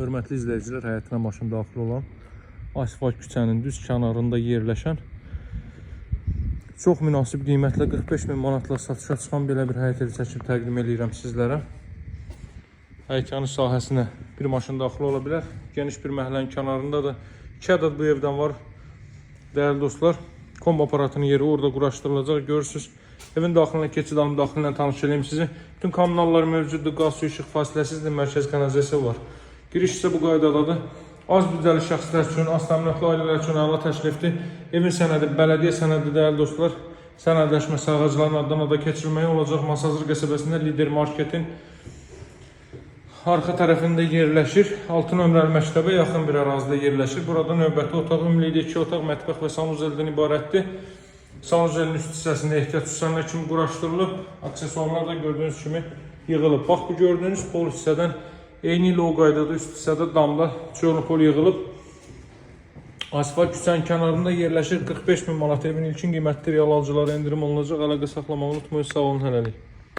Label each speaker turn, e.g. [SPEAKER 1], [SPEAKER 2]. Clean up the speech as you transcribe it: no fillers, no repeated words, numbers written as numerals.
[SPEAKER 1] Hörmətli izləyicilər, həyətinə maşın daxil olan asfalt küçənin düz kənarında yerləşən çox münasib qiymətlə 45.000 manatla satışa çıxan belə bir həyət evi çəkib təqdim edirəm sizlərə. Həyəkanın sahəsinə bir maşın daxil ola bilər. Geniş bir məhəllənin kənarında da 2 ədəd bu evdən var. Dəyərli dostlar, kombo aparatının yeri orada quraşdırılacaq. Görürsünüz, evin daxilinə keçid alım, daxilinə tanış edeyim sizi. Bütün kommunallar mövcuddur, qaz, su, işıq fasiləsizdir, mərkəz kanalizasiya var. Giriş isə bu qaydadadır. Az büdcəli şəxslər üçün, az təminatlı ailələr üçün əla təklifdir. Evin sənədi, bələdiyyə sənədi dəyərli dostlar. Sənədləşməsi ağacların addan ada keçirilməyi olacaq. Masazır qəsəbəsində Lider Marketin arxa tərəfində yerləşir. 6 nömrəli məktəbə yaxın bir ərazidə yerləşir. Burada növbəti otaq, ümumilikdə 2 otaq, mətbəx və sanuzeldən ibarətdir. Sanuzelin üst hissəsində ehtiyac üstünə kimi quraşdırılıb. Aksesuarlar da gördüyünüz kimi yığılıb. Bax, bu gördüyünüz pol hissədən eyni ilə o qaydada üst hissədə damda çörnopol yığılıb. Asfalt küçənin kənarında yerləşir. 45.000 manat evin ilkin qiymətdir. Real alıcılara endirim olunacaq. Əlaqə saxlamağı unutmayın. Sağ olun, hələlik.